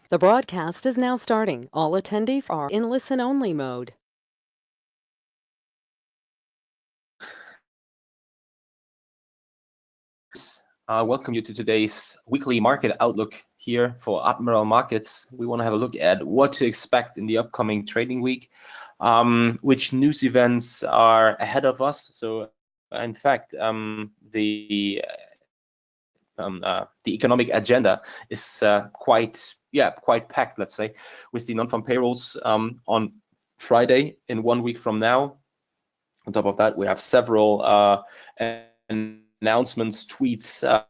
The broadcast is now starting. All attendees are in listen-only mode. Welcome you to today's weekly market outlook here for Admiral Markets. We want to have a look at what to expect in the upcoming trading week, which news events are ahead of us. So, in fact, the economic agenda is quite packed, let's say, with the non-farm payrolls on Friday in 1 week from now. On top of that, we have several announcements, tweets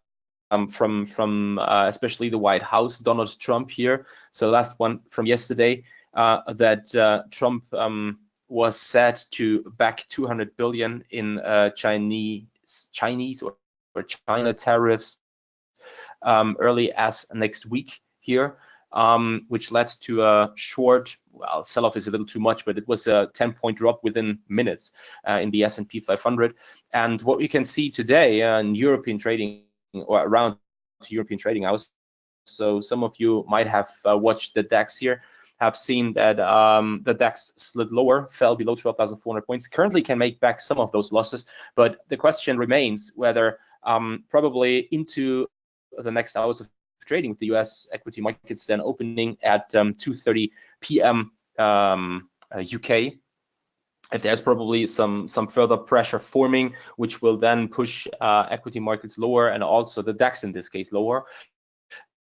from especially the White House, Donald Trump here. So last one from yesterday, that Trump was said to back 200 billion in Chinese or China tariffs early as next week here, which led to a short, well, sell-off is a little too much, but it was a 10-point drop within minutes in the S&P 500. And what we can see today in European trading, or around European trading hours, so some of you might have watched the DAX here, have seen that the DAX slid lower, fell below 12,400 points, currently can make back some of those losses, but the question remains whether probably into the next hours of trading with the US equity markets then opening at 2:30 p.m. UK, if there's probably some further pressure forming, which will then push equity markets lower, and also the DAX in this case lower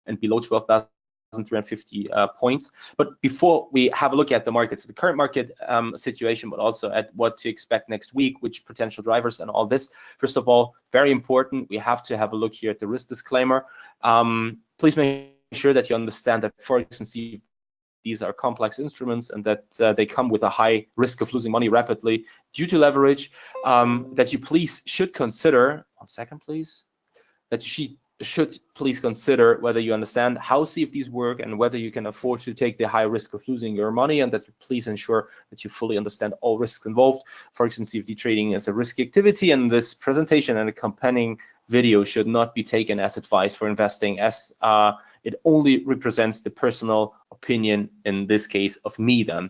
and below 12,350 points. But before we have a look at the markets, the current market situation, but also at what to expect next week, which potential drivers and all this, first of all, very important, we have to have a look here at the risk disclaimer. Please make sure that you understand that Forex and CFDs are complex instruments and that they come with a high risk of losing money rapidly due to leverage, that you please should consider, one second please, that you should please consider whether you understand how CFDs work and whether you can afford to take the high risk of losing your money, and that you please ensure that you fully understand all risks involved. Forex and CFD trading is a risky activity, and this presentation and accompanying video should not be taken as advice for investing, as it only represents the personal opinion, in this case of me then.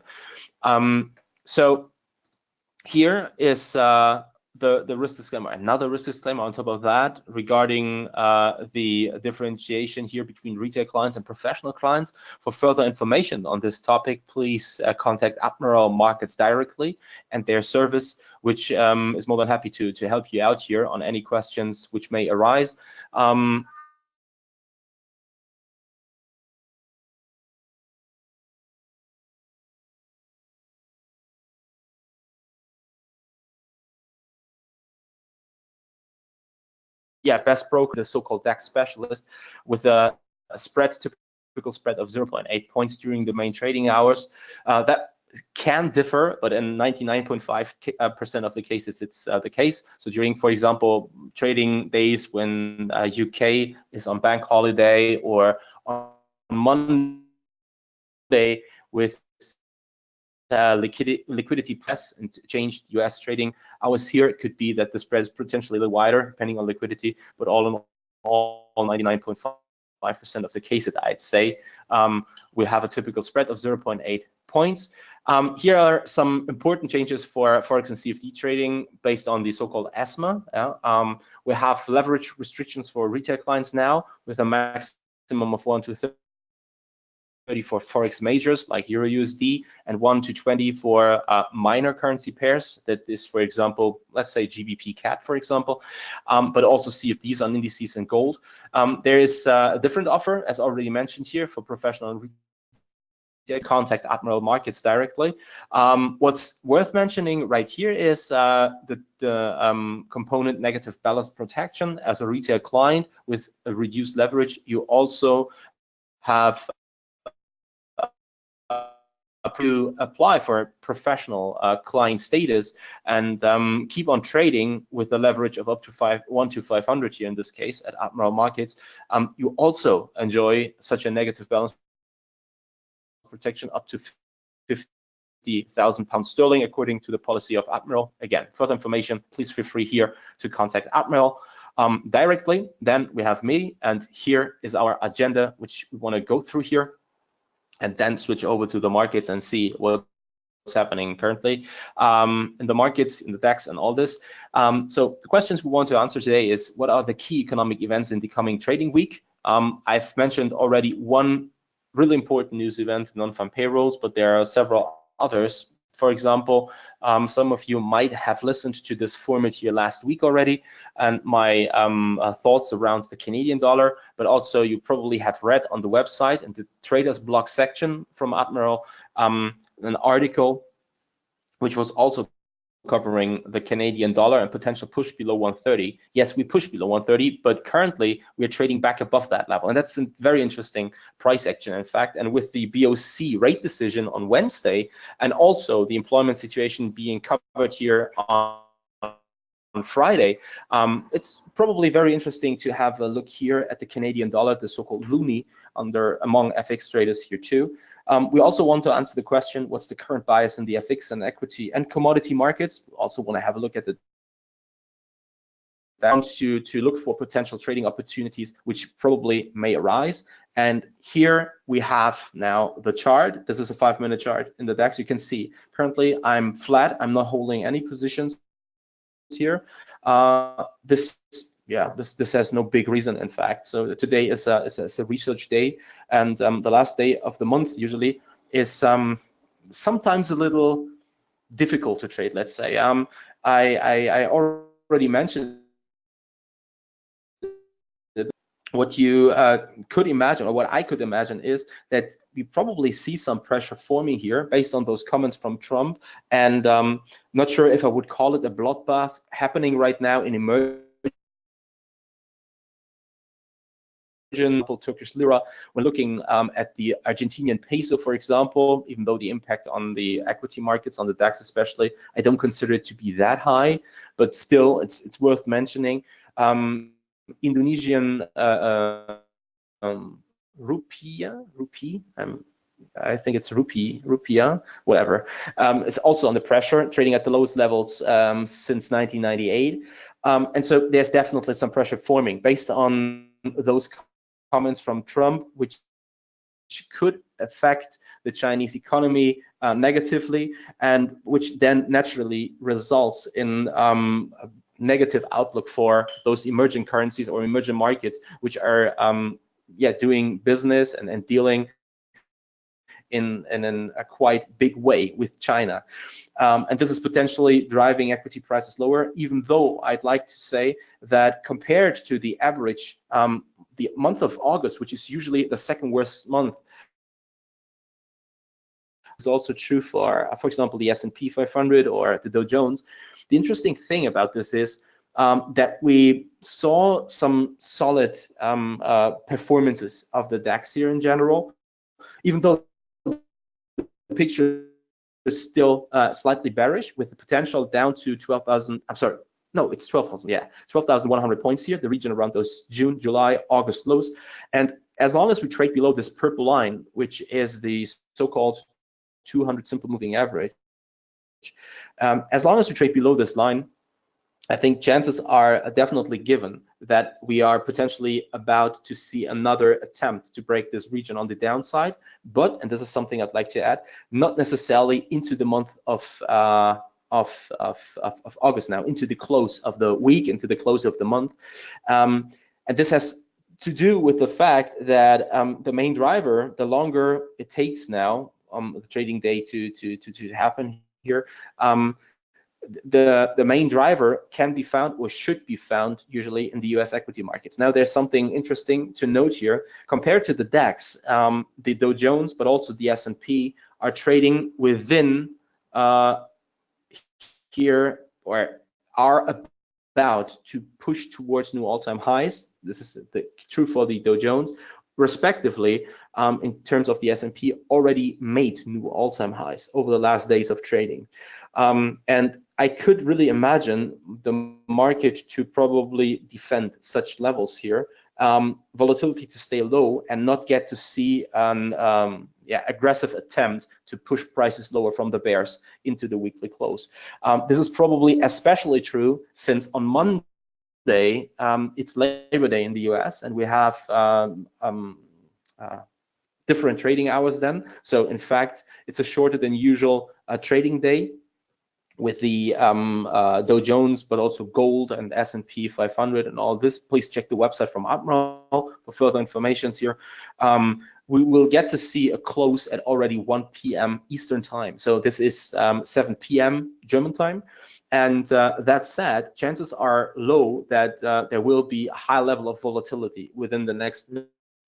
So here is the risk disclaimer. Another risk disclaimer on top of that regarding the differentiation here between retail clients and professional clients. For further information on this topic, please contact Admiral Markets directly and their service, which is more than happy to help you out here on any questions which may arise. Best broker, the so-called DAX specialist, with a typical spread of 0.8 points during the main trading hours. That can differ, but in 99.5% of the cases, it's the case. So during, for example, trading days when UK is on bank holiday, or on Monday with liquidity press and changed US trading hours here, it could be that the spread is potentially a little wider depending on liquidity, but all in all, 99.5% of the cases, I'd say, we have a typical spread of 0.8 points. Here are some important changes for Forex and CFD trading based on the so-called ESMA. We have leverage restrictions for retail clients now, with a maximum of 1 to 30 for Forex majors like Euro USD, and 1 to 20 for minor currency pairs. That is, for example, let's say GBP CAD, for example, but also CFDs on indices and gold. There is a different offer, as already mentioned here, for professional and retail. Contact Admiral Markets directly. What's worth mentioning right here is the component negative balance protection. As a retail client with a reduced leverage, you also have to apply for professional client status and keep on trading with a leverage of up to 1 to 500 here in this case at Admiral Markets. You also enjoy such a negative balance protection up to £50,000 according to the policy of Admiral. Again, further information, please feel free here to contact Admiral directly. Then we have me, and here is our agenda, which we want to go through here. and then switch over to the markets and see what's happening currently in the markets, in the DAX, and all this. So the questions we want to answer today is, what are the key economic events in the coming trading week? I've mentioned already one really important news event, non-farm payrolls, but there are several others. For example, some of you might have listened to this format here last week already, and my thoughts around the Canadian dollar, but also you probably have read on the website in the traders blog section from Admiral an article which was also covering the Canadian dollar and potential push below 130. Yes, we pushed below 130, but currently we are trading back above that level. And that's a very interesting price action, in fact. And with the BOC rate decision on Wednesday, and also the employment situation being covered here on Friday, it's probably very interesting to have a look here at the Canadian dollar, the so-called loonie, among FX traders here too. We also want to answer the question, what's the current bias in the FX and equity and commodity markets? We also want to have a look at the to look for potential trading opportunities which probably may arise. And here we have now the chart. This is a 5-minute chart in the DAX. You can see currently I'm flat. I'm not holding any positions here. This has no big reason, in fact. So today is a research day, and the last day of the month usually is sometimes a little difficult to trade, let's say. I already mentioned what you could imagine, or what I could imagine, is that we probably see some pressure forming here based on those comments from Trump, and not sure if I would call it a bloodbath happening right now in emerging Turkish Lira. When looking at the Argentinian peso, for example, even though the impact on the equity markets, on the DAX especially, I don't consider it to be that high, but still it's worth mentioning. Indonesian rupee, I think it's rupiah, whatever. It's also under pressure, trading at the lowest levels since 1998. And so there's definitely some pressure forming based on those comments from Trump, which could affect the Chinese economy negatively, and which then naturally results in a negative outlook for those emerging currencies or emerging markets, which are doing business and dealing in a quite big way with China. And this is potentially driving equity prices lower, even though I'd like to say that compared to the average, the month of August, which is usually the second worst month, is also true for example, the S&P 500 or the Dow Jones. The interesting thing about this is that we saw some solid performances of the DAX here in general, even though the picture is still slightly bearish, with the potential down to 12,000. I'm sorry, no, it's 12,000. Yeah, 12,100 points here, the region around those June, July, August lows. And as long as we trade below this purple line, which is the so-called 200 simple moving average, as long as we trade below this line, I think chances are definitely given that we are potentially about to see another attempt to break this region on the downside. But, and this is something I'd like to add, not necessarily into the month of August now, into the close of the week, into the close of the month. And this has to do with the fact that the main driver, the longer it takes now, the trading day to happen here, the main driver can be found, or should be found, usually in the US equity markets. Now, there's something interesting to note here. Compared to the DAX, the Dow Jones, but also the S&P, are trading within here, or are about to push towards new all-time highs. This is true for the Dow Jones. Respectively, in terms of the S&P, already made new all-time highs over the last days of trading. And I could really imagine the market to probably defend such levels here, volatility to stay low, and not get to see an aggressive attempt to push prices lower from the bears into the weekly close. This is probably especially true since on Monday, it's Labor Day in the US, and we have different trading hours then. So in fact, it's a shorter than usual trading day with the Dow Jones, but also gold and S&P 500 and all this. Please check the website from Admiral for further information here. We will get to see a close at already 1 p.m. Eastern time. So this is 7 p.m. German time. And that said, chances are low that there will be a high level of volatility within the next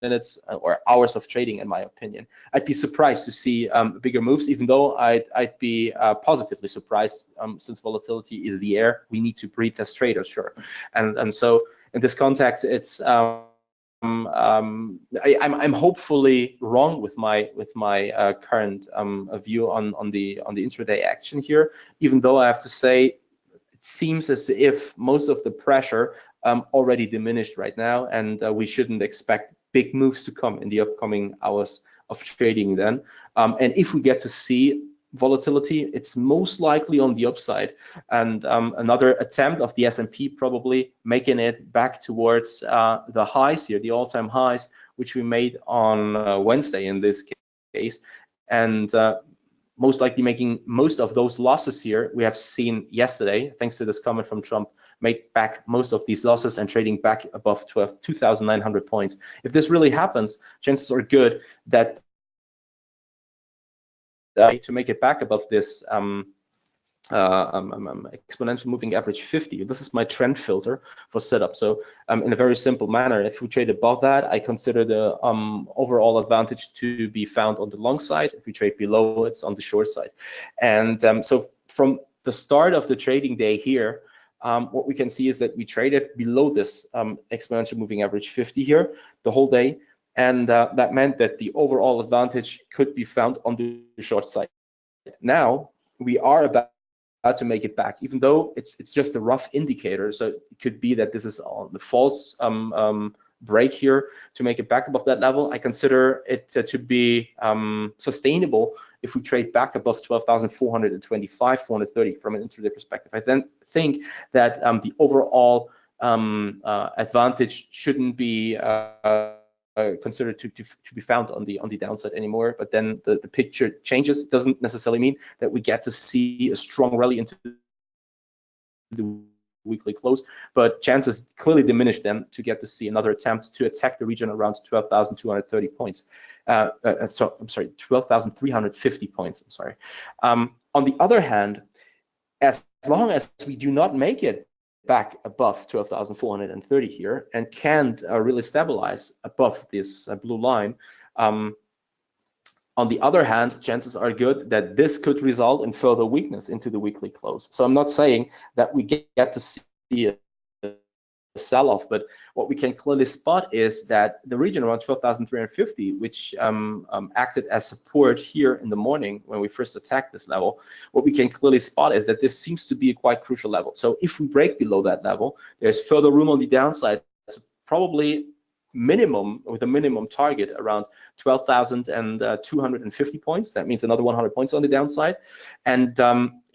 minutes or hours of trading, in my opinion. I'd be surprised to see bigger moves, even though I'd be positively surprised since volatility is the air we need to breathe as traders, sure. And so in this context, it's I'm hopefully wrong with my current view on the intraday action here, even though I have to say it seems as if most of the pressure already diminished right now, and we shouldn't expect big moves to come in the upcoming hours of trading then. And if we get to see volatility, it's most likely on the upside, and another attempt of the S&P probably making it back towards the highs here, the all-time highs, which we made on Wednesday in this case, and most likely making most of those losses here we have seen yesterday, thanks to this comment from Trump, made back most of these losses and trading back above 2,900 points. If this really happens, chances are good that to make it back above this exponential moving average 50. This is my trend filter for setup. So in a very simple manner, if we trade above that, I consider the overall advantage to be found on the long side. If we trade below, it's on the short side. And so from the start of the trading day here, what we can see is that we traded below this exponential moving average 50 here the whole day. And that meant that the overall advantage could be found on the short side. Now we are about to make it back, even though it's just a rough indicator. So it could be that this is on the false break here to make it back above that level. I consider it to be sustainable if we trade back above 12,425, 430 from an intraday perspective. I then think that the overall advantage shouldn't be considered to be found on the downside anymore. But then the picture changes. It doesn't necessarily mean that we get to see a strong rally into the weekly close, but chances clearly diminish then to get to see another attempt to attack the region around 12,230 points. So I'm sorry, 12,350 points. I'm sorry. On the other hand, as long as we do not make it back above 12,430 here and can't really stabilize above this blue line, on the other hand, chances are good that this could result in further weakness into the weekly close. So I'm not saying that we get to see a sell-off, but what we can clearly spot is that the region around 12,350, which acted as support here in the morning when we first attacked this level, what we can clearly spot is that this seems to be a quite crucial level. So if we break below that level, there's further room on the downside, probably with a minimum target around 12,250 points. That means another 100 points on the downside. And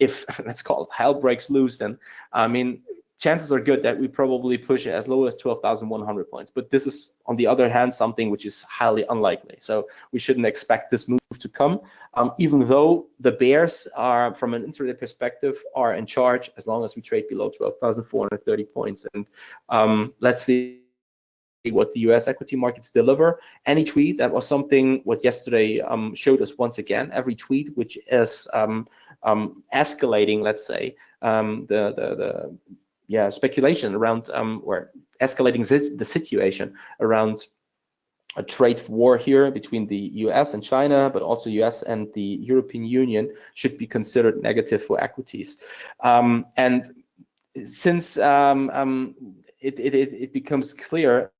if, let's call it, hell breaks loose, then I mean, chances are good that we probably push it as low as 12,100 points. But this is, on the other hand, something which is highly unlikely. So we shouldn't expect this move to come, even though the bears are, from an intraday perspective, are in charge as long as we trade below 12,430 points. And let's see what the US equity markets deliver. Any tweet, that was something what yesterday showed us once again. Every tweet which is escalating, let's say, speculation around or escalating the situation around a trade war here between the US and China, but also US and the European Union, should be considered negative for equities. And since it becomes clear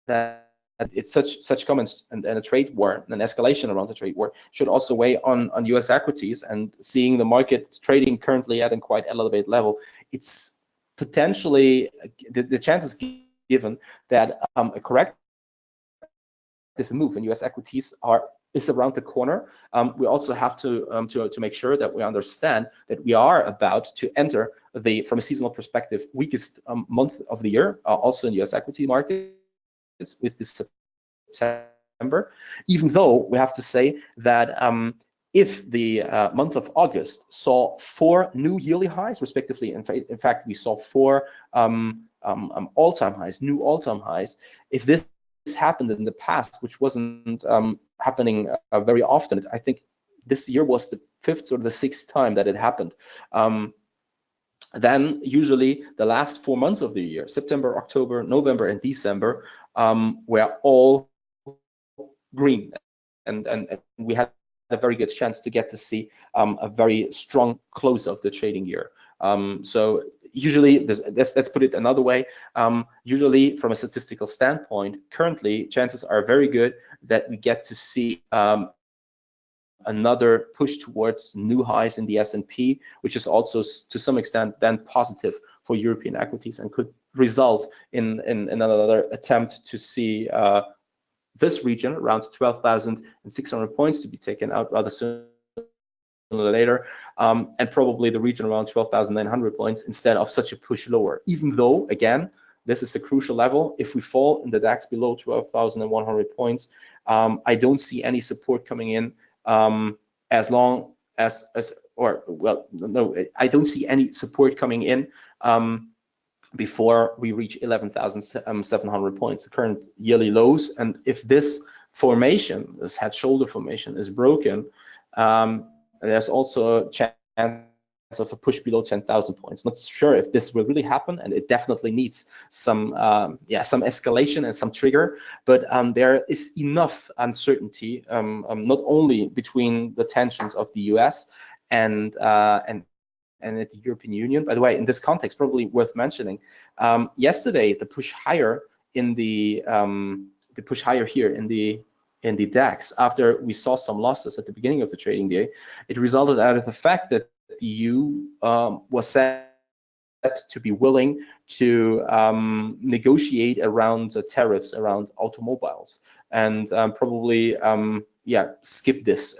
that it's such comments and a trade war, an escalation around the trade war, should also weigh on US equities. And seeing the market trading currently at a quite elevated level, it's potentially the chances given that a corrective move in US equities is around the corner. We also have to make sure that we understand that we are about to enter from a seasonal perspective, weakest month of the year, also in US equity markets, with this September, even though we have to say that if the month of August saw 4 new yearly highs, respectively, in fact, we saw 4 all-time highs, new all-time highs. If this happened in the past, which wasn't happening very often, I think this year was the 5th or the 6th time that it happened. Then usually the last 4 months of the year, September, October, November, and December, were all green, and we had a very good chance to get to see a very strong close of the trading year. So usually, let's put it another way. Usually, from a statistical standpoint, currently chances are very good that we get to see another push towards new highs in the S&P, which is also to some extent then positive for European equities and could result in another attempt to see this region around 12,600 points to be taken out rather sooner or later, and probably the region around 12,900 points instead of such a push lower. Even though, again, this is a crucial level. If we fall in the DAX below 12,100 points, I don't see any support coming in as long as I don't see any support coming in before we reach 11,700 points, the current yearly lows. And if this formation, this head shoulder formation, is broken, there's also a chance of a push below 10,000 points. Not sure if this will really happen, and it definitely needs some some escalation and some trigger. But there is enough uncertainty, not only between the tensions of the U.S. and the European Union. By the way, in this context, probably worth mentioning, yesterday the push higher in the push higher here in the DAX, after we saw some losses at the beginning of the trading day, it resulted out of the fact that the EU was set to be willing to negotiate around tariffs around automobiles, and probably skip this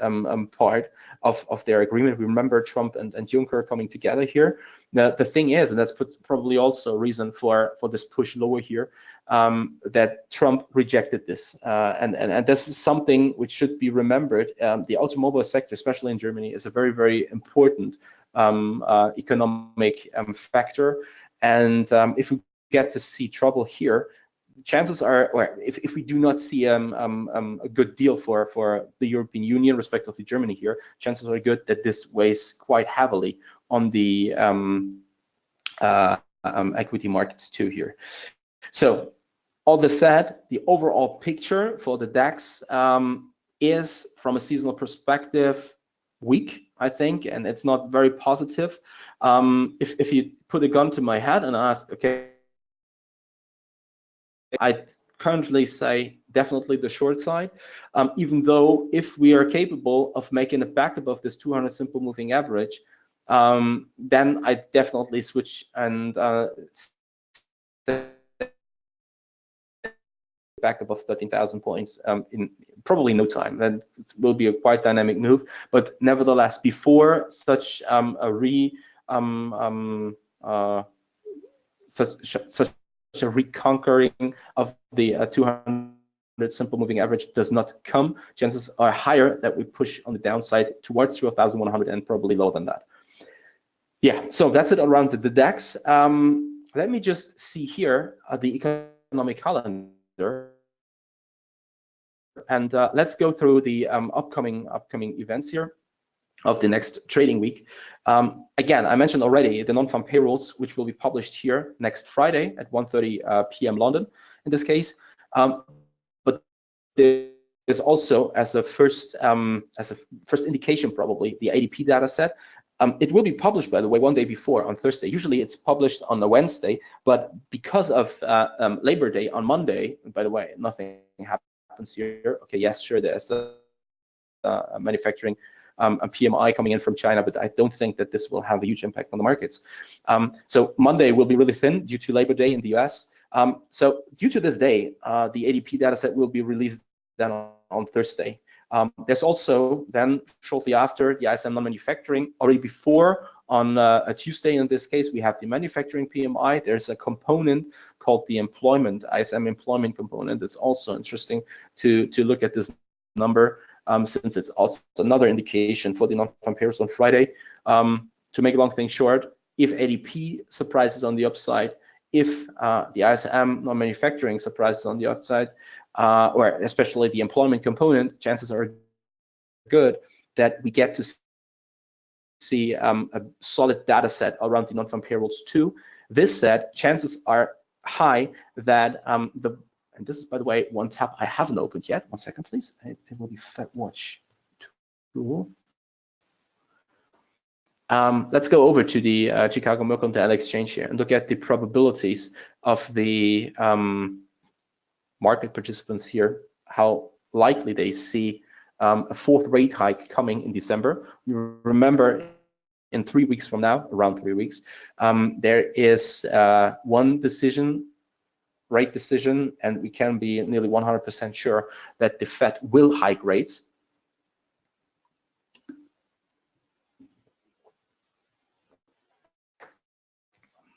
part of their agreement. We remember Trump and Juncker coming together here. Now, the thing is, and that's probably also a reason for this push lower here, that Trump rejected this, and this is something which should be remembered. The automobile sector, especially in Germany, is a very, very important economic factor, and if we get to see trouble here, chances are, or if we do not see a good deal for the European Union, respectively Germany here, chances are good that this weighs quite heavily on the equity markets too here. So all this said, the overall picture for the DAX is, from a seasonal perspective, weak, I think, and it's not very positive. If you put a gun to my head and ask, okay, I'd currently say definitely the short side, even though if we are capable of making it back above this 200 simple moving average, then I definitely switch and back above 13,000 points in probably no time. Then it will be a quite dynamic move. But nevertheless, before such such a reconquering of the 200 simple moving average does not come, chances are higher that we push on the downside towards 12,100 and probably lower than that. Yeah, so that's it around the DAX. Let me just see here the economic calendar, and let's go through the upcoming events here of the next trading week. Again, I mentioned already the non-farm payrolls, which will be published here next Friday at 1:30 p.m. London, in this case. But there's also, as a first indication, probably the ADP data set. It will be published, by the way, one day before, on Thursday. Usually it's published on a Wednesday, but because of Labor Day on Monday, by the way, nothing happens here. Okay, yes, sure, there's a manufacturing a PMI coming in from China, but I don't think that this will have a huge impact on the markets. So Monday will be really thin due to Labor Day in the US. So due to this day, the ADP data set will be released then on Thursday. There's also then shortly after the ISM non-manufacturing, already before on a Tuesday in this case, we have the manufacturing PMI. There's a component called the employment, ISM employment component. It's also interesting to look at this number since it's also another indication for the non-farm payrolls on Friday. To make a long thing short, if ADP surprises on the upside, if the ISM non-manufacturing surprises on the upside, or especially the employment component, chances are good that we get to see a solid data set around the non-farm payrolls too. This said, chances are high that and this is, by the way, one tab I haven't opened yet. 1 second, please. It will be FedWatch tool. Let's go over to the Chicago Mercantile Exchange here and look at the probabilities of the market participants here, how likely they see a fourth rate hike coming in December. You remember in 3 weeks from now, around 3 weeks, there is one rate decision, and we can be nearly 100% sure that the Fed will hike rates.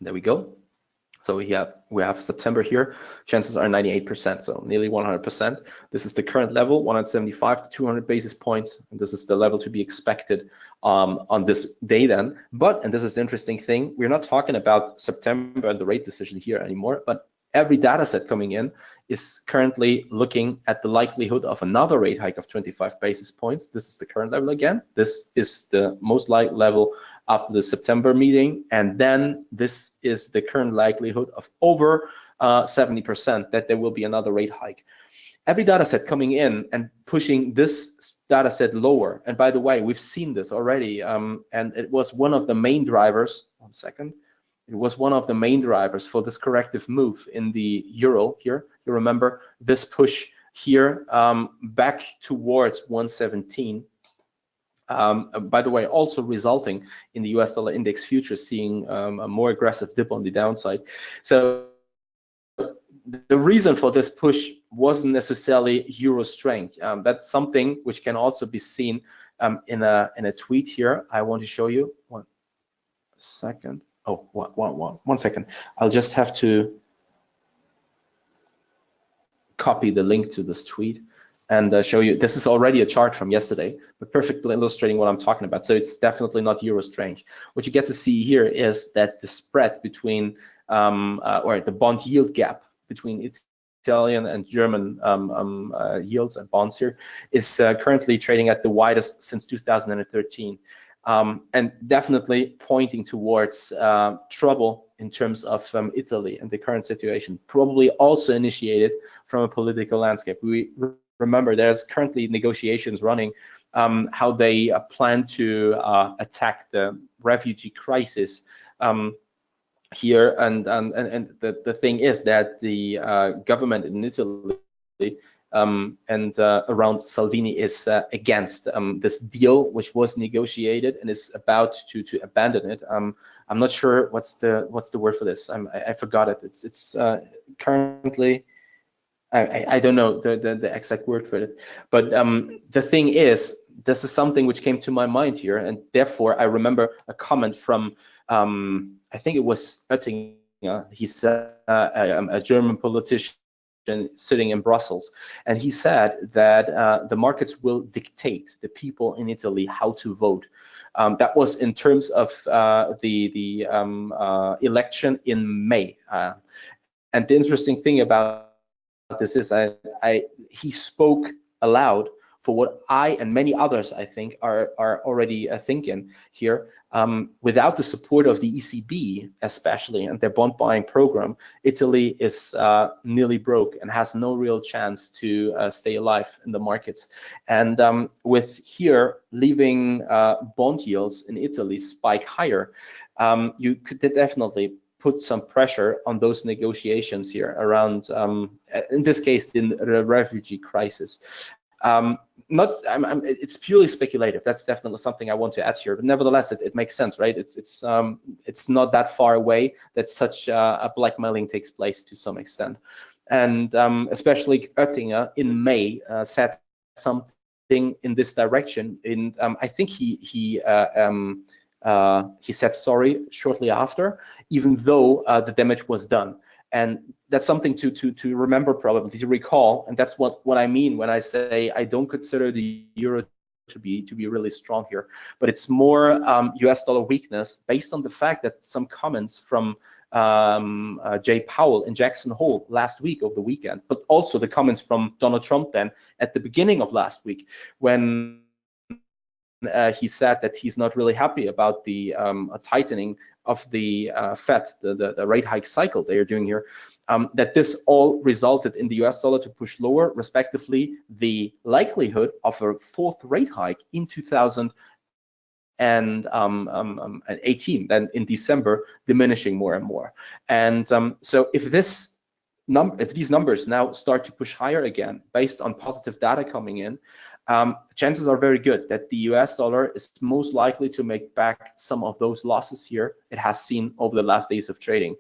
There we go. So we have September here. Chances are 98%, so nearly 100%. This is the current level, 175 to 200 basis points. And this is the level to be expected on this day then. But, and this is the interesting thing, we're not talking about September and the rate decision here anymore, but every data set coming in is currently looking at the likelihood of another rate hike of 25 basis points. This is the current level again. This is the most likely level after the September meeting, and then this is the current likelihood of over 70% that there will be another rate hike. Every data set coming in and pushing this data set lower, and by the way, we've seen this already, and it was one of the main drivers, 1 second, it was one of the main drivers for this corrective move in the euro here. You remember this push here back towards 117. By the way, also resulting in the US dollar index futures seeing a more aggressive dip on the downside. So the reason for this push wasn't necessarily euro strength. That's something which can also be seen in a tweet here. I want to show you. 1 second. Oh, 1 second. I'll just have to copy the link to this tweet and show you. This is already a chart from yesterday, but perfectly illustrating what I'm talking about. So it's definitely not euro strength. What you get to see here is that the spread between, or the bond yield gap between Italian and German yields and bonds here is currently trading at the widest since 2013. And definitely pointing towards trouble in terms of Italy and the current situation, probably also initiated from a political landscape. We remember there's currently negotiations running how they plan to attack the refugee crisis here, and the thing is that the government in Italy and around Salvini is against this deal which was negotiated and is about to abandon it. I'm not sure what's the word for this. I forgot it. It's currently I don't know the exact word for it. But the thing is, this is something which came to my mind here, and therefore I remember a comment from I think it was Oettinger. He's a German politician sitting in Brussels, and he said that the markets will dictate the people in Italy how to vote. That was in terms of the election in May. And the interesting thing about this is he spoke aloud for what I and many others, I think, are already thinking here. Without the support of the ECB, especially, and their bond buying program, Italy is nearly broke and has no real chance to stay alive in the markets. And with here leaving bond yields in Italy spike higher, you could definitely put some pressure on those negotiations here around, in this case, the refugee crisis. It's purely speculative. That's definitely something I want to add here. But nevertheless, it makes sense, right? It's not that far away that such a blackmailing takes place to some extent. And especially Oettinger in May said something in this direction. And I think he said sorry shortly after, even though the damage was done. And that's something to remember, probably to recall. And that's what I mean when I say I don't consider the euro to be really strong here, but it's more US dollar weakness based on the fact that some comments from Jay Powell in Jackson Hole last week over the weekend, but also the comments from Donald Trump then at the beginning of last week, when he said that he's not really happy about the tightening of the Fed, the rate hike cycle they are doing here, that this all resulted in the US dollar to push lower, respectively, the likelihood of a fourth rate hike in 2018, then in December, diminishing more and more. And so if these numbers now start to push higher again, based on positive data coming in, chances are very good that the US dollar is most likely to make back some of those losses here it has seen over the last days of trading.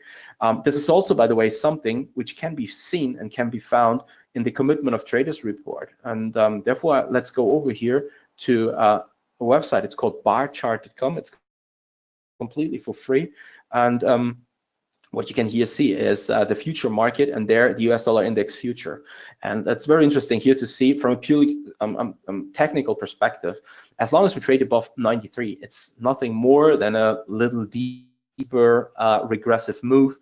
This is also, by the way, something which can be seen and can be found in the Commitment of Traders report. And therefore, let's go over here to a website. It's called barchart.com. It's completely for free. And what you can here see is the future market, and there the US dollar index future. And that's very interesting here to see from a purely technical perspective. As long as we trade above 93, it's nothing more than a little deeper regressive move.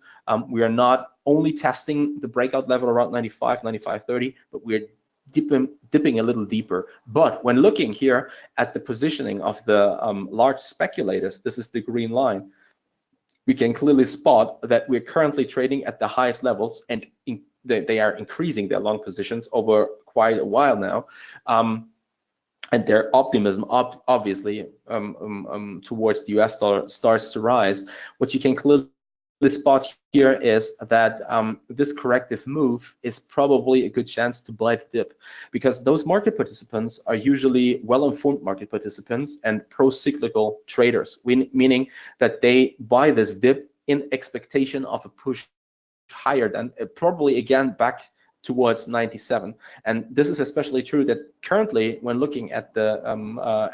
We are not only testing the breakout level around 95, 95.30, but we're dipping a little deeper. But when looking here at the positioning of the large speculators, this is the green line, we can clearly spot that we're currently trading at the highest levels, and they are increasing their long positions over quite a while now. And their optimism, obviously, towards the US dollar starts to rise. What you can clearly spot here is that this corrective move is probably a good chance to buy the dip, because those market participants are usually well-informed market participants and pro-cyclical traders, meaning that they buy this dip in expectation of a push higher than probably again back towards 97. And this is especially true that currently, when looking at the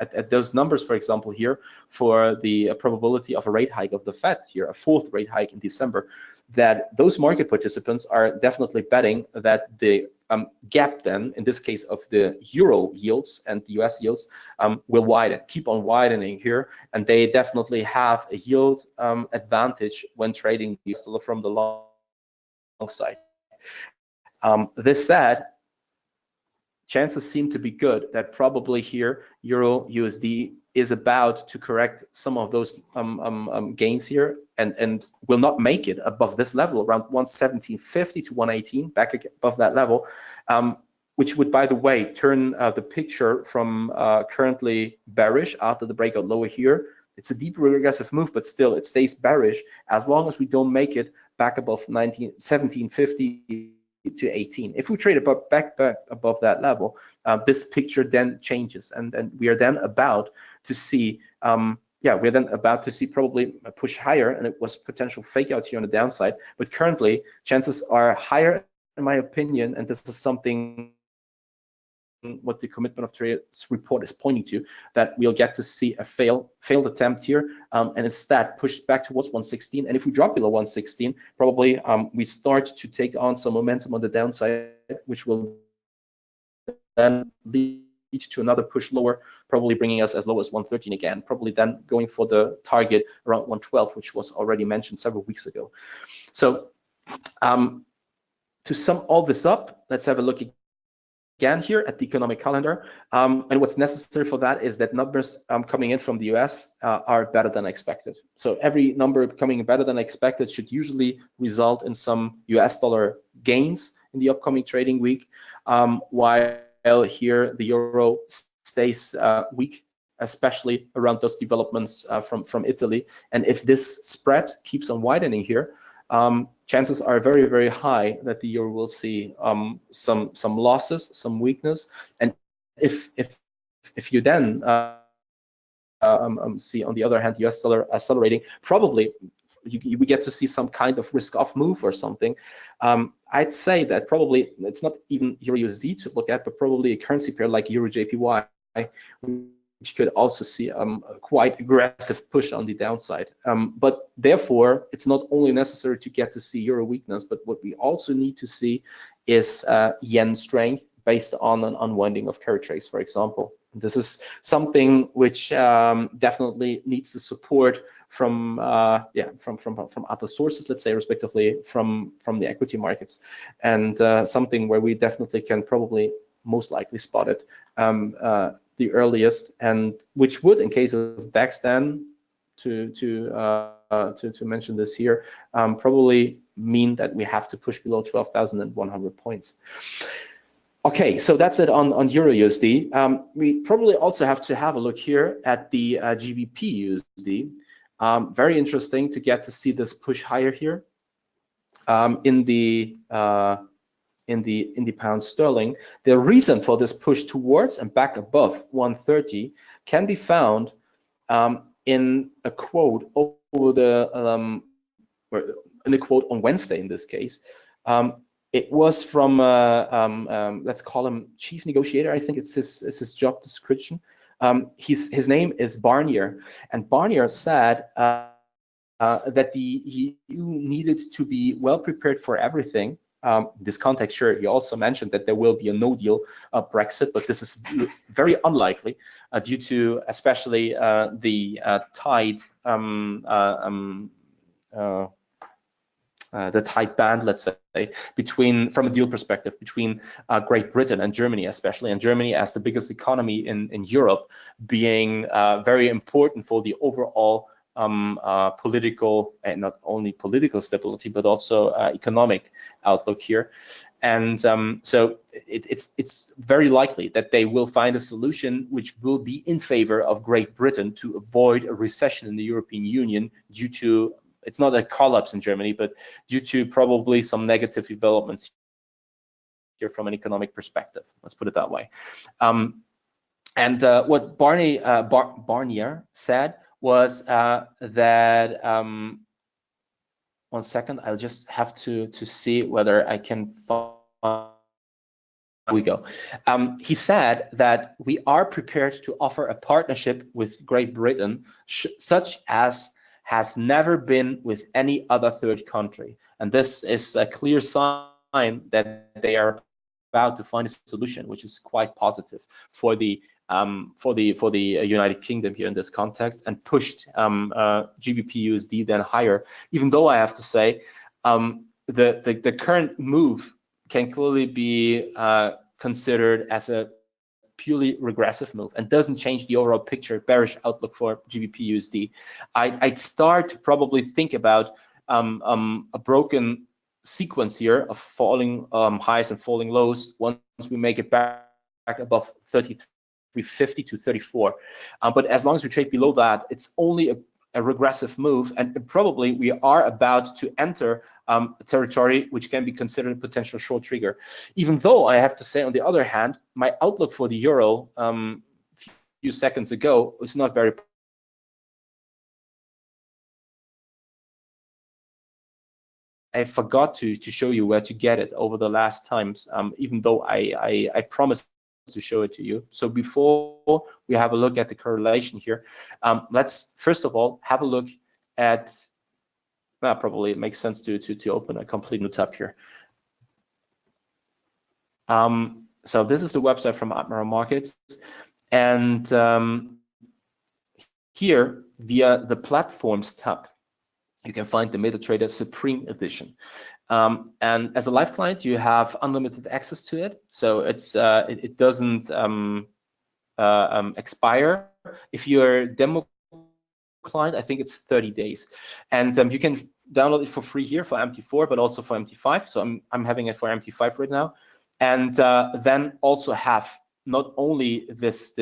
at those numbers, for example, here for the probability of a rate hike of the Fed here, a fourth rate hike in December, that those market participants are definitely betting that the gap then, in this case of the euro yields and the US yields, will keep on widening here, and they definitely have a yield advantage when trading the US dollar from the long side. This said, chances seem to be good that probably here Euro USD is about to correct some of those gains here, and will not make it above this level, around 117.50 to 118, back above that level, which would, by the way, turn the picture from currently bearish after the breakout lower here. It's a deep regressive move, but still it stays bearish as long as we don't make it back above 1750 to 18. If we trade back above that level, this picture then changes, and we are then about to see we're then about to see probably a push higher, and it was potential fake out here on the downside, but currently chances are higher, in my opinion, and this is something what the Commitment of Traders report is pointing to, that we'll get to see a failed attempt here, and instead pushed back towards 116. And if we drop below 116, probably we start to take on some momentum on the downside, which will then lead to another push lower, probably bringing us as low as 113 again, probably then going for the target around 112, which was already mentioned several weeks ago. So to sum all this up, let's have a look again here at the economic calendar, and what's necessary for that is that numbers coming in from the US are better than expected. So every number coming better than expected should usually result in some US dollar gains in the upcoming trading week, while here the euro stays weak, especially around those developments from Italy. And if this spread keeps on widening here, chances are very, very high that the euro will see some losses, some weakness. And if you then see, on the other hand, the US dollar accelerating, probably we get to see some kind of risk-off move or something, I'd say that probably it's not even Euro USD to look at, but probably a currency pair like Euro JPY, which could also see a quite aggressive push on the downside. But therefore, it's not only necessary to get to see Euro weakness, but what we also need to see is yen strength based on an unwinding of carry trades, for example. This is something which definitely needs the support from other sources, let's say, respectively from the equity markets, and something where we definitely can probably most likely spot it the earliest, and which would, in case of DAX, then to mention this here, probably mean that we have to push below 12,100 points. Okay, so that's it on Euro USD. We probably also have to have a look here at the GBP USD. Very interesting to get to see this push higher here in the pound sterling. The reason for this push towards and back above 130 can be found in a quote over the in a quote on Wednesday. In this case, it was from let's call him chief negotiator. I think it's his job description. His name is Barnier, and Barnier said that the EU needed to be well prepared for everything. This context, sure, he also mentioned that there will be a no-deal Brexit, but this is very unlikely due to especially the tight band, let's say, from a deal perspective, between Great Britain and Germany, especially, and Germany as the biggest economy in Europe, being very important for the overall political, and not only political stability, but also economic outlook here. And so it's very likely that they will find a solution which will be in favor of Great Britain to avoid a recession in the European Union due to, it's not a collapse in Germany, but due to probably some negative developments here from an economic perspective. Let's put it that way. And what Barnier said was that, one second, I'll just have to see whether I can find. Here we go. He said that we are prepared to offer a partnership with Great Britain, such as has never been with any other third country, and this is a clear sign that they are about to find a solution, which is quite positive for the United Kingdom here in this context, and pushed GBP USD then higher. Even though I have to say, the current move can clearly be considered as a purely regressive move and doesn't change the overall picture, bearish outlook for GBP USD. I'd start to probably think about a broken sequence here of falling highs and falling lows once we make it back above 3350 to 34. But as long as we trade below that, it's only a regressive move, and probably we are about to enter territory which can be considered a potential short trigger. Even though I have to say, on the other hand, my outlook for the euro a few seconds ago was not very. I forgot to show you where to get it over the last times, even though I promised to show it to you. So before we have a look at the correlation here, let's first of all have a look at, probably it makes sense to open a complete new tab here. So this is the website from Admiral Markets, and here via the platforms tab, you can find the MetaTrader Supreme Edition. And as a live client, you have unlimited access to it, so it doesn't expire. If you're a demo client, I think it's 30 days, and you can download it for free here for MT4, but also for MT5. So I'm having it for MT5 right now, and then also have not only this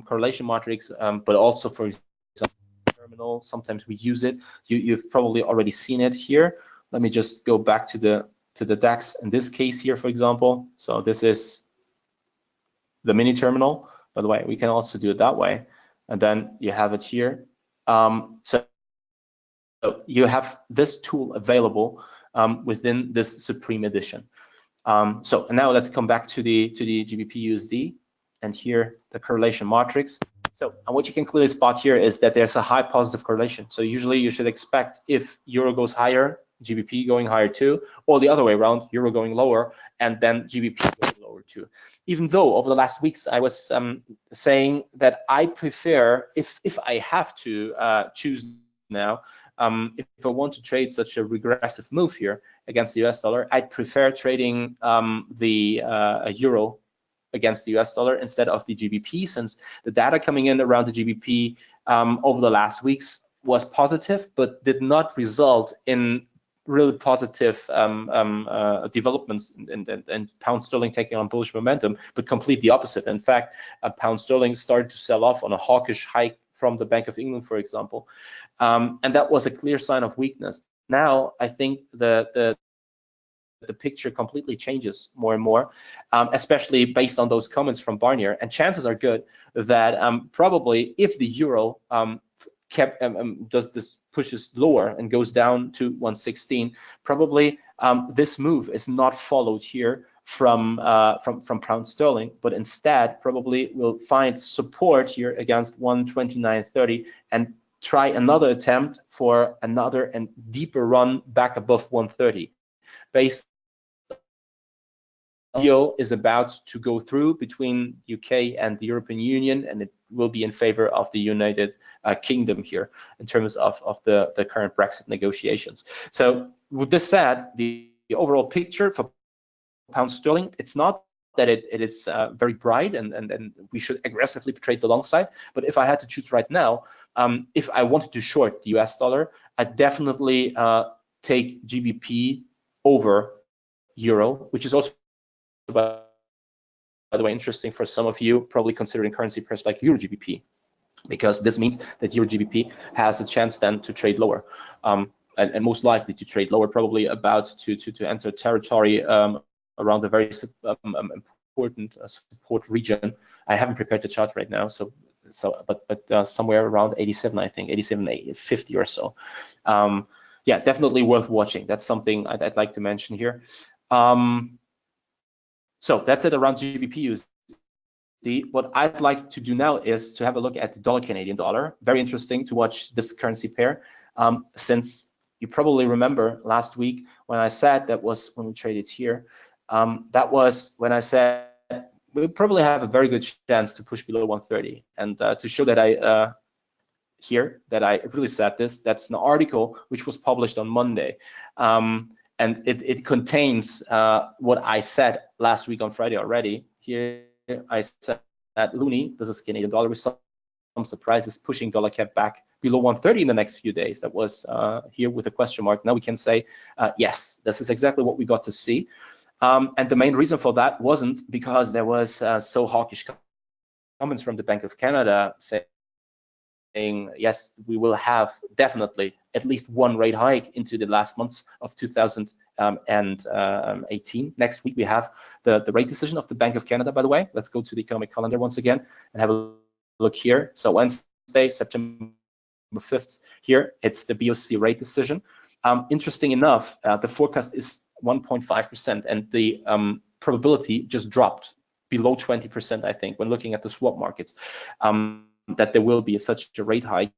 correlation matrix, but also, for example, terminal. Sometimes we use it. You've probably already seen it here. Let me just go back to the DAX in this case here, for example. So this is the mini terminal. By the way, we can also do it that way, and then you have it here. So you have this tool available within this Supreme Edition. So now let's come back to the GBP USD, and here the correlation matrix. So what you can clearly spot here is that there's a high positive correlation. So usually you should expect, if euro goes higher, GBP going higher too, or the other way around, euro going lower and then GBP going lower too. Even though over the last weeks I was saying that I prefer, if I have to choose now, if I want to trade such a regressive move here against the US dollar, I'd prefer trading the euro against the US dollar instead of the GBP, since the data coming in around the GBP over the last weeks was positive, but did not result in really positive developments and pound sterling taking on bullish momentum, but complete the opposite. In fact, pound sterling started to sell off on a hawkish hike from the Bank of England, for example, and that was a clear sign of weakness. Now I think the picture completely changes more and more, especially based on those comments from Barnier, and chances are good that probably if the euro does this, pushes lower and goes down to 116, probably this move is not followed here from pound sterling, but instead probably will find support here against 129.30 and try another attempt for another and deeper run back above 130. Based deal is about to go through between UK and the European Union, and it will be in favor of the United Kingdom here in terms of the current Brexit negotiations. So with this said, the overall picture for pound sterling, it's not that it is very bright and we should aggressively trade the long side, but if I had to choose right now, if I wanted to short the US dollar, I'd definitely take GBP over euro, which is also, by the way, interesting for some of you probably considering currency pairs like euro GBP, because this means that euro GBP has a chance then to trade lower, and most likely to trade lower, probably about to enter territory around a very important support region. I haven't prepared the chart right now, but somewhere around 87, I think 87.50 or so. Yeah, definitely worth watching. That's something I'd like to mention here. So that's it around GBP USD. What I'd like to do now is to have a look at the dollar Canadian dollar. Very interesting to watch this currency pair, since you probably remember last week when I said, that was when we traded here, that was when I said we probably have a very good chance to push below 130. And to show that I really said this, that's an article which was published on Monday. And it contains what I said last week on Friday already. Here I said that Loonie, this is Canadian dollar, with some surprises, pushing dollar CAD back below 130 in the next few days. That was here with a question mark. Now we can say, yes, this is exactly what we got to see. And the main reason for that wasn't because there was so hawkish comments from the Bank of Canada saying, yes, we will have definitely at least one rate hike into the last months of 2018. Next week, we have the rate decision of the Bank of Canada, by the way. Let's go to the economic calendar once again and have a look here. So Wednesday, September 5th, here, it's the BOC rate decision. Interesting enough, the forecast is 1.5%, and the probability just dropped below 20%, I think, when looking at the swap markets, that there will be such a rate hike.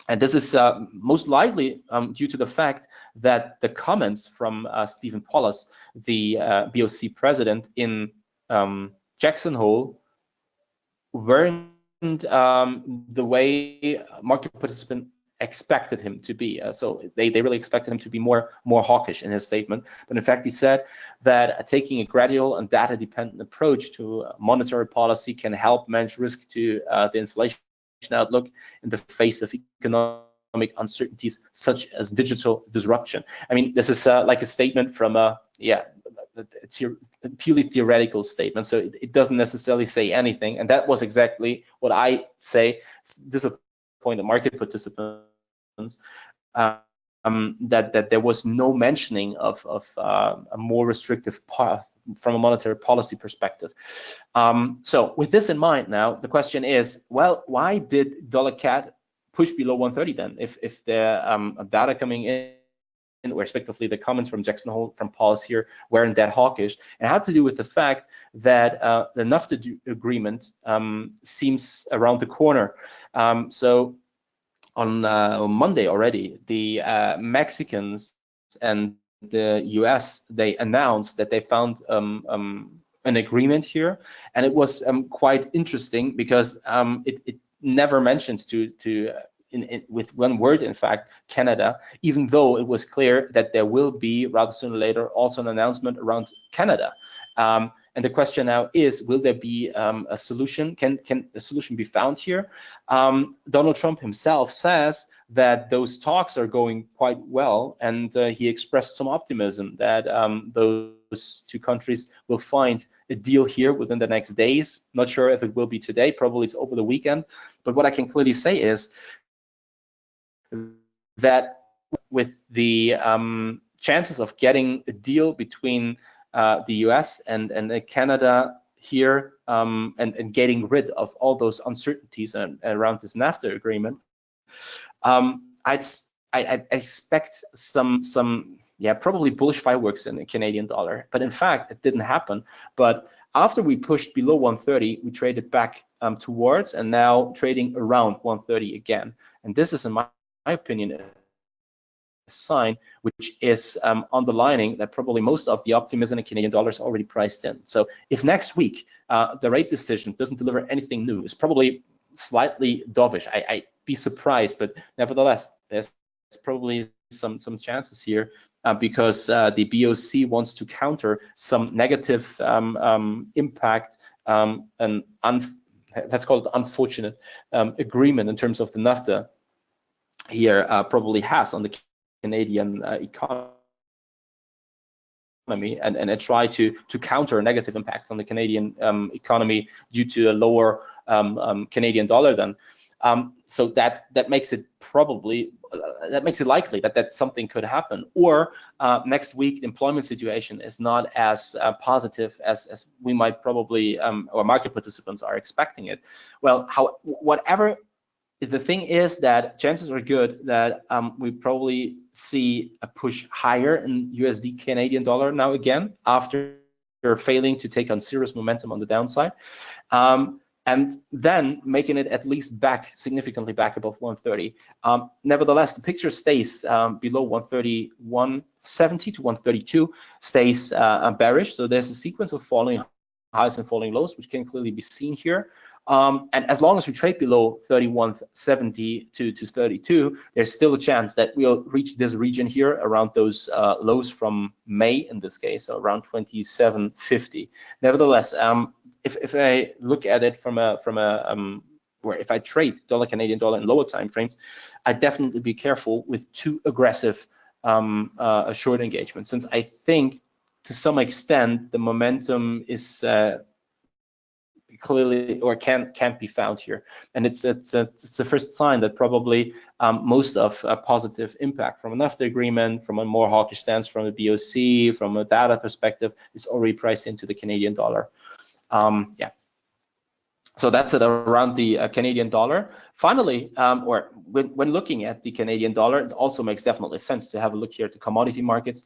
And this is most likely due to the fact that the comments from Stephen Paulus, the BOC president in Jackson Hole, weren't the way market participants expected him to be. So they really expected him to be more hawkish in his statement. But in fact, he said that taking a gradual and data-dependent approach to monetary policy can help manage risk to the inflation outlook in the face of economic uncertainties such as digital disruption. I mean, this is like a statement from it's a purely theoretical statement, so it doesn't necessarily say anything. And that was exactly what I say disappointed market participants, that there was no mentioning of a more restrictive path from a monetary policy perspective. So with this in mind now, the question is, well, why did dollar CAD push below 130 then if the data coming in, or respectively the comments from Jackson Hole, from Paul's here, weren't that hawkish. And it had to do with the fact that the NAFTA agreement seems around the corner. So on Monday already, the Mexicans and the US, they announced that they found an agreement here, and it was quite interesting because it never mentioned with one word, in fact, Canada, even though it was clear that there will be, rather sooner or later, also an announcement around Canada. And the question now is, will there be a solution? Can a solution be found here? Donald Trump himself says that those talks are going quite well, and he expressed some optimism that those two countries will find a deal here within the next days. Not sure if it will be today, probably it's over the weekend. But what I can clearly say is that with the chances of getting a deal between the US and Canada here, and getting rid of all those uncertainties around this NAFTA agreement, I expect some probably bullish fireworks in the Canadian dollar. But in fact, it didn't happen. But after we pushed below 130, we traded back towards, and now trading around 130 again. And this is, in my opinion, a sign which is underlining that probably most of the optimism in the Canadian dollar is already priced in. So if next week the rate decision doesn't deliver anything new, it's probably slightly dovish. I'd be surprised, but nevertheless, there's probably some chances here because the BOC wants to counter some negative impact and let's call it unfortunate agreement in terms of the NAFTA here probably has on the Canadian economy, and try to counter negative impacts on the Canadian economy due to a lower Canadian dollar then. So that makes it likely that something could happen. Or next week, the employment situation is not as positive as we might probably, or market participants are expecting it. Well, whatever. The thing is that chances are good that we probably see a push higher in USD Canadian dollar now again, after failing to take on serious momentum on the downside, and then making it at least significantly back above 130. Nevertheless, the picture stays below 130, 170 to 132 stays bearish. So there's a sequence of falling highs and falling lows, which can clearly be seen here. And as long as we trade below 31.70 to 32, there's still a chance that we'll reach this region here around those lows from May, in this case, so around 27.50. Nevertheless, if I look at it from a where if I trade dollar Canadian dollar in lower time frames, I'd definitely be careful with too aggressive short engagement, since I think to some extent the momentum is clearly, or can't be found here, and it's the first sign that probably most of a positive impact from a NAFTA agreement, from a more hawkish stance from the BOC, from a data perspective, is already priced into the Canadian dollar. So that's it around the Canadian dollar. Finally, or when looking at the Canadian dollar, it also makes definitely sense to have a look here at the commodity markets.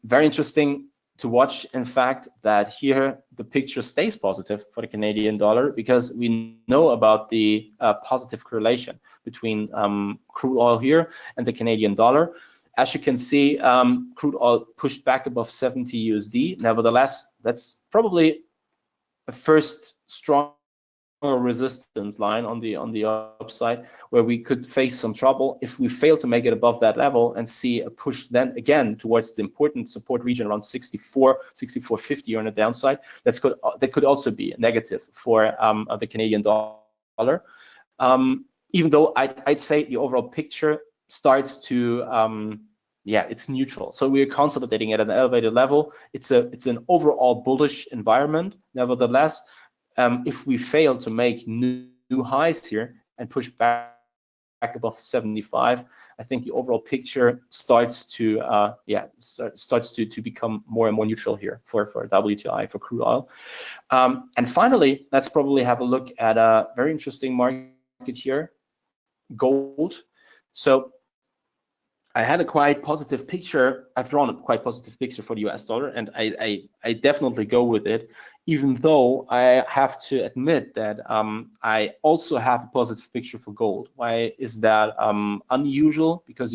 Very interesting to watch, in fact, that here the picture stays positive for the Canadian dollar, because we know about the positive correlation between crude oil here and the Canadian dollar. As you can see, crude oil pushed back above 70 USD. Nevertheless, that's probably a first strong resistance line on the upside, where we could face some trouble if we fail to make it above that level and see a push then again towards the important support region around 64.50 on the downside. That could also be negative for the Canadian dollar. Even though I'd say the overall picture starts to it's neutral. So we're consolidating at an elevated level. It's an overall bullish environment. Nevertheless, if we fail to make new highs here and push back above 75, I think the overall picture starts to become more and more neutral here for WTI, for crude oil. And finally, let's probably have a look at a very interesting market here. gold. So I had a quite positive picture. I've drawn a quite positive picture for the US dollar, and I definitely go with it, even though I have to admit that I also have a positive picture for gold. Why is that unusual? Because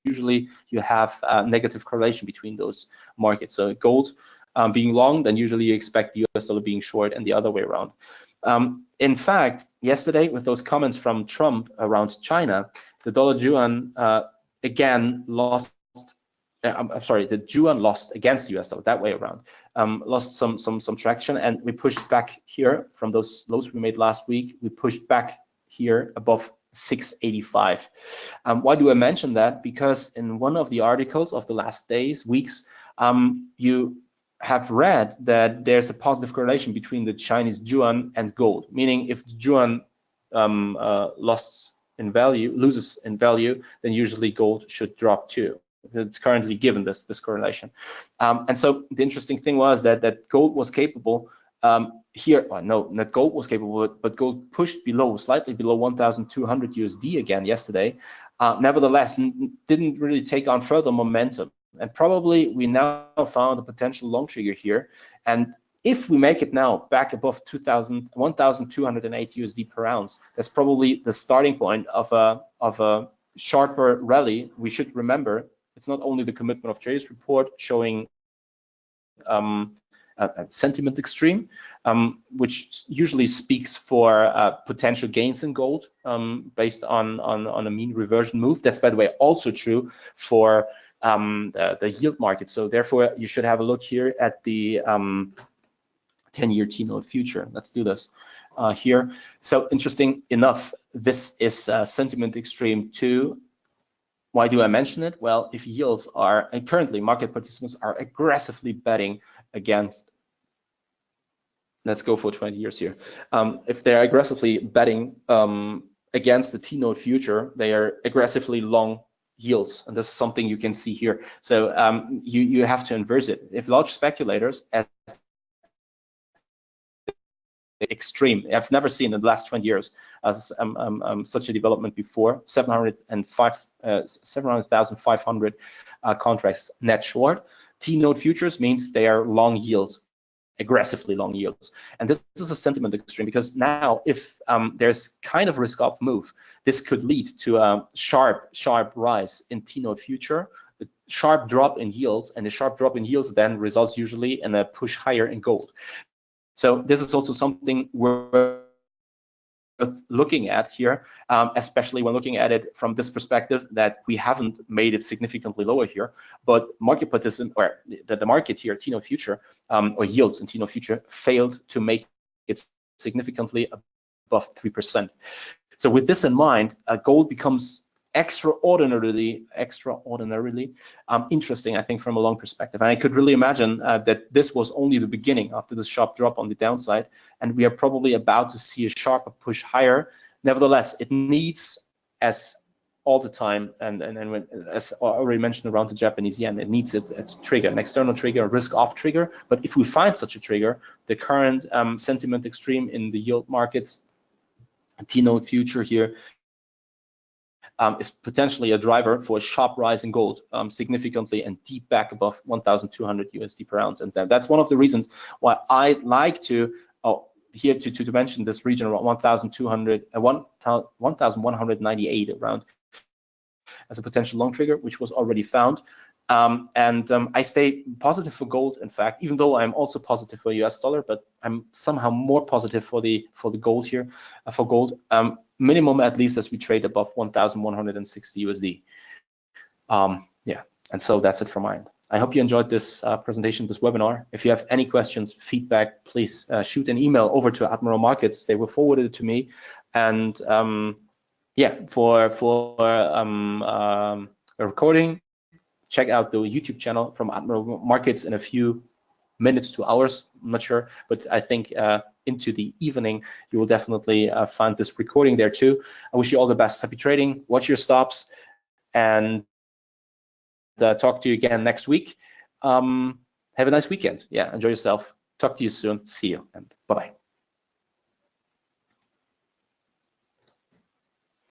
usually you have a negative correlation between those markets. So gold being long, then usually you expect the US dollar being short, and the other way around. In fact, yesterday with those comments from Trump around China, the dollar yuan again lost. I'm sorry, the yuan lost against the US dollar, that way around. Lost some traction, and we pushed back here from those lows we made last week. We pushed back here above 685. Why do I mention that? Because in one of the articles of the last days, weeks, you have read that there's a positive correlation between the Chinese yuan and gold, meaning if the yuan loses in value, then usually gold should drop too. It's currently given this correlation, and so the interesting thing was that gold was capable here. No, not gold was capable, but gold pushed slightly below 1,200 USD again yesterday. Nevertheless, didn't really take on further momentum, and probably we now found a potential long trigger here. And if we make it now back above 1,208 USD per ounce, that's probably the starting point of a sharper rally. We should remember it's not only the commitment of traders report showing a sentiment extreme, which usually speaks for potential gains in gold based on a mean reversion move. That's, by the way, also true for the yield market. So therefore, you should have a look here at the 10-year T-note future. Let's do this here. So interesting enough, this is sentiment extreme 2. Why do I mention it? Well, if yields are, and currently market participants are aggressively betting against, let's go for 20 years here. If they're aggressively betting against the T-note future, they are aggressively long yields, and this is something you can see here. So you have to inverse it. If large speculators, as extreme, I've never seen in the last 20 years such a development before. 700,500 contracts net short. T-note futures means they are long yields, aggressively long yields, and this is a sentiment extreme, because now if there's kind of risk off move, this could lead to a sharp rise in T-note future, a sharp drop in yields, and the sharp drop in yields then results usually in a push higher in gold. So this is also something worth looking at here, especially when looking at it from this perspective that we haven't made it significantly lower here, but market participant, or the market here, T-note future, or yields in T-note future, failed to make it significantly above 3%. So with this in mind, gold becomes extraordinarily interesting, I think, from a long perspective. And I could really imagine that this was only the beginning after this sharp drop on the downside, and we are probably about to see a sharper push higher. Nevertheless, it needs, as all the time, and as I already mentioned around the Japanese yen, it needs a trigger, an external trigger, a risk-off trigger. But if we find such a trigger, the current sentiment extreme in the yield markets, T-note future here, is potentially a driver for a sharp rise in gold, significantly and deep back above 1,200 USD per ounce. And that's one of the reasons why I like to here to mention this region around 1,198 around as a potential long trigger, which was already found. I stay positive for gold, in fact, even though I'm also positive for US dollar, but I'm somehow more positive for the gold here, for gold. Minimum, at least, as we trade above 1,160 USD. Yeah, and so that's it from my end. I hope you enjoyed this presentation, this webinar. If you have any questions, feedback, please shoot an email over to Admiral Markets. They will forward it to me. And yeah, for a recording, check out the YouTube channel from Admiral Markets in a few minutes to hours. I'm not sure, but I think into the evening, you will definitely find this recording there too. I wish you all the best. Happy trading. Watch your stops, and talk to you again next week. Have a nice weekend. Yeah, enjoy yourself. Talk to you soon. See you, and bye-bye.